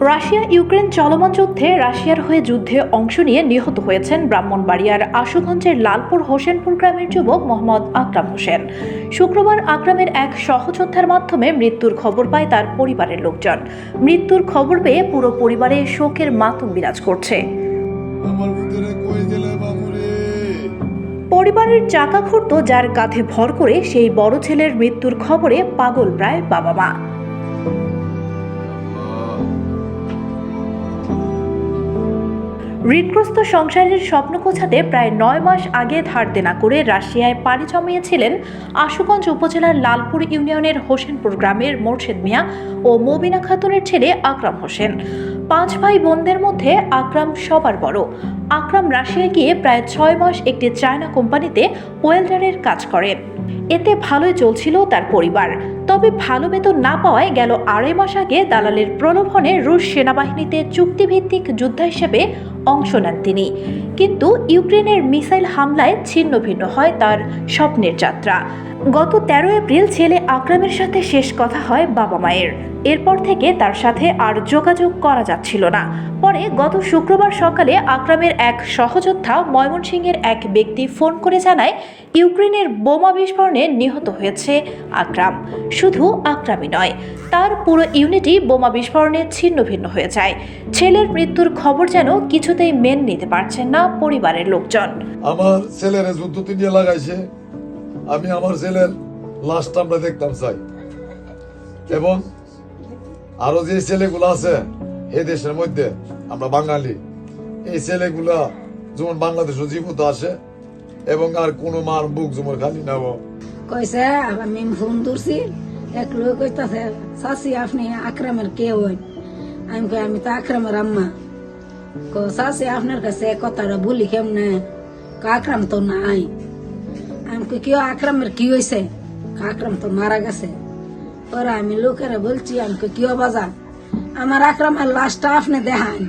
Russia Ukraine চলমান যুদ্ধে রাশিয়ার হয়ে যুদ্ধে অংশ নিয়ে নিহত হয়েছেন ব্রাহ্মণবাড়িয়ার আশুগঞ্জের লালপুর হোসেনপুর গ্রামের যুবক মোহাম্মদ আকরাম হোসেন। শুক্রবার আকরামের এক সহযোদ্ধার মাধ্যমে মৃত্যুর খবর পায় তার পরিবারের লোকজন। মৃত্যুর খবর পেয়ে পুরো পরিবারে শোকের মাতম বিরাজ করছে। পরিবারের চাকা খুঁড়ত যার কাঁধে ভর করে সেই বড় ছেলের মৃত্যুর খবরে পাগল প্রায় বাবা মা। ঋণগ্রস্ত সংসারের স্বপ্ন গোছাতে প্রায় 9 মাস আগে ধার দেনা করে রাশিয়ায় পাড়ি জমিয়েছিলেন আশুগঞ্জ উপজেলার লালপুর ইউনিয়নের হোসেনপুর গ্রামের মোর্শেদ মিয়া ও মবিনা খাতুনের ছেলে আকরাম হোসেন। 5 ভাই বোনদের মধ্যে আকরাম সবার বড়। আকরাম রাশিয়ায় গিয়ে প্রায় 6 মাস একটি চায়না কোম্পানিতে ওয়েল্ডারের কাজ করেন। এতে ভালোই চলছিল তার পরিবার। তবে ভালো বেতন না পাওয়ায় গেল 2.5 মাস আগে দালালের প্রলোভনে রুশ সেনাবাহিনীতে চুক্তিভিত্তিক যোদ্ধা হিসেবে অংশ নেন তিনি। কিন্তু ইউক্রেনের মিসাইল হামলায় ছিন্ন ভিন্ন হয় তার স্বপ্নের যাত্রা। গত 13 এপ্রিল ছেলে আকরামের সাথে শেষ কথা হয় বাবা মায়ের। এরপর থেকে তার সাথে আর যোগাযোগ করা যাচ্ছিল না। পরে গত শুক্রবার সকালে আকরামের এক সহযোদ্ধা ময়মনসিংহের এক ব্যক্তি ফোন করে জানায় ইউক্রেনের বোমা বিস্ফোরণে নিহত হয়েছে আকরাম। শুধু আকরামই নয়, তার পুরো ইউনিটই বোমা বিস্ফোরণে ছিন্ন ভিন্ন হয়ে যায়। ছেলের মৃত্যুর খবর যেন কিছুতেই মেনে নিতে পারছেন না পরিবারের লোকজন। আমার ছেলের যুদ্ধ নিয়ে লাগাইছে, আমি আমার ছেলের লাশটা আমরা দেখতাম চাই। এবং আরো যে ছেলেগুলো আছে এই দেশের মধ্যে, আমরা বাঙালি, এই ছেলেগুলা যেমন বাংলাদেশ জীবিত আসে এবং আর কোনো মার বুক যেমন খালি না কইছে। আমি ফোন ধরছি, এক লোক কইতাছে চাচি আপনি আকরামের কে হই? আমি কই আমি তো আকরামের আম্মা। চাচি আপনার কাছে কথাটা বলি কেমনে? আকরাম তো নাই। আমি কই কি আকরামের কি হয়েছে? আকরাম তো মারা গেছে। ওরা আমি লোকেরা বলছি, আমি কই কি বাজার আমার আকরামের লাশটা আপনি দেখান।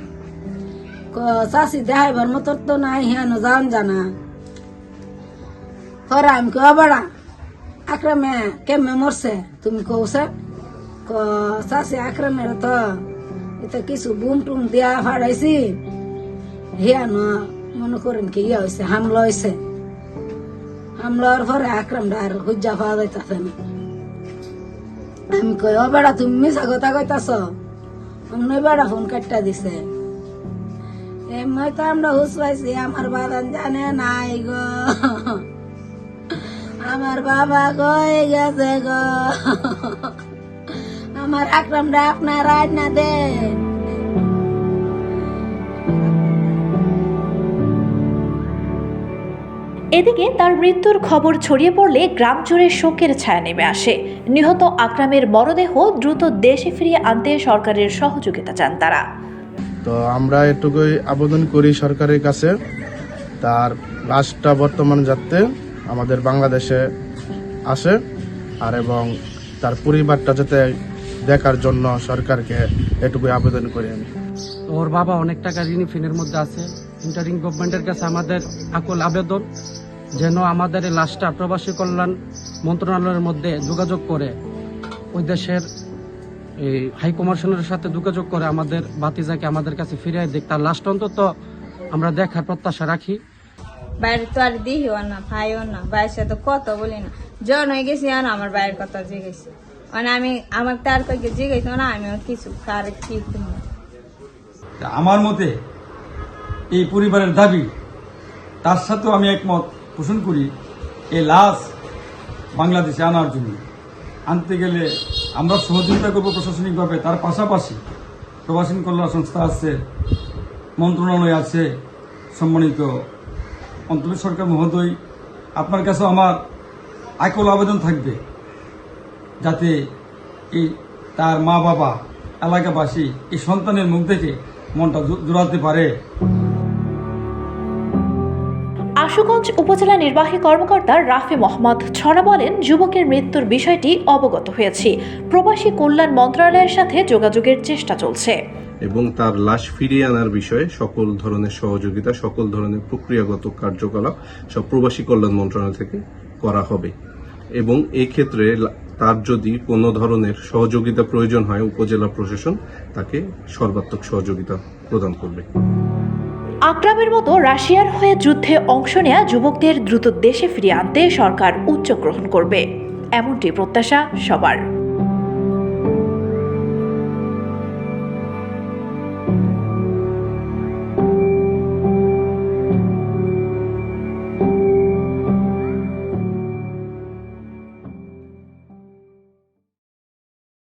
চাচি দেখাইবার মতো তো নাই, হ্যাঁ যান জানা। ওরা আমি কই বাড়া আকরামে কেমনে মরছে তুমি কৌছে? চাচি আকরামের তো এটা কিছু বুম টুম দিয়া ফাড়াইছি, হিয়া ন মনে করেন কি ইয়া হয়েছে, হামলা হয়েছে। হামলার পরে আকরামটা আর হুজ্জা পাওয়া যাইতেছে না। আমি কই ও বেড়া তুমি মিশা কথা কইতাছ? অন্য বেড়া ফোন কাটটা দিছে। এমনি তো আমরা হুস পাইছি, আমার বাদান জানে নাই গো, আমার বাবা কই গেছে গো, আমার আকরামটা আপনার রাত না দেন। এদিকে তার মৃত্যুর খবর ছড়িয়ে পড়লে গ্রাম জুড়ে শোকের ছায়া নেমে আসে। নিহত আকরামের মরদেহ দ্রুত দেশে ফিরিয়ে আনতে সরকারের সহযোগিতা চান তারা। তো আমরা এটুকুই আবেদন করি সরকারের কাছে, তার লাশটা বর্তমান যাতে আমাদের বাংলাদেশে আসে আর এবং তার পরিবারটা যাতে দেখার জন্য সরকারকে এটুকুই আবেদন করি আমি। ওর বাবা অনেক টাকা ঋণী ফিনের মধ্যে আছে। ইন্টারিং গভর্নমেন্টের কাছে আমাদের আকুল আবেদন যেন আমাদের এই লাশটা প্রবাসী কল্যাণ মন্ত্রণালয়ের মধ্যে যোগাযোগ করে ওই দেশের এই হাই কমিশনের সাথে যোগাযোগ করে আমাদের ভাতিজাকে আমাদের কাছে ফিরিয়ে দিক। তার লাশটা অন্তত আমরা দেখার প্রত্যাশা রাখি। বাইরে তো আর দিহিও না, ভাইও না, ভাইয়ের সাথে কত বলি না। জন হয়ে গেছি না, আমার বাইরের কথা জিগেছি, মানে আমি আমার তার কয়েকে জিগাইতো না, আমি কিছু কার কি আমার মতে এই পরিবারের দাবি, তার সাথেও আমি একমত পোষণ করি। এই লাশ বাংলাদেশে আনার জন্য আনতে গেলে আমরা সহযোগিতা করবো প্রশাসনিকভাবে। তার পাশাপাশি প্রবাসী কল্যাণ সংস্থা আছে, মন্ত্রণালয় আছে, সম্মানিত অন্তর্বর্তী সরকার মহোদয়, আপনার কাছেও আমার আকুল আবেদন থাকবে যাতে এই তার মা বাবা এলাকাবাসী এই সন্তানের মুখ দেখে মনটা জোড়াতে পারে। আশুগঞ্জ উপজেলা নির্বাহী কর্মকর্তা রাফি মোহাম্মদ ছড়া বলেন, যুবকের মৃত্যুর বিষয়টি অবগত হয়েছি। প্রবাসী কল্যাণ মন্ত্রণালয়ের সাথে যোগাযোগের চেষ্টা চলছে এবং তার লাশ ফিরিয়ে আনার বিষয়ে সকল ধরনের সহযোগিতা, সকল ধরনের প্রক্রিয়াগত কার্যকলাপ সব প্রবাসী কল্যাণ মন্ত্রণালয় থেকে করা হবে এবং এই ক্ষেত্রে তার যদি কোনো ধরনের সহযোগিতা প্রয়োজন হয় উপজেলা প্রশাসন তাকে সর্বাত্মক সহযোগিতা প্রদান করবে। আকরামের মতো রাশিয়ার হয়ে যুদ্ধে অংশ নেয়া যুবকদের দ্রুত দেশে ফিরিয়ে আনতে সরকার উদ্যোগ গ্রহণ করবে, এমনটি প্রত্যাশা সবার।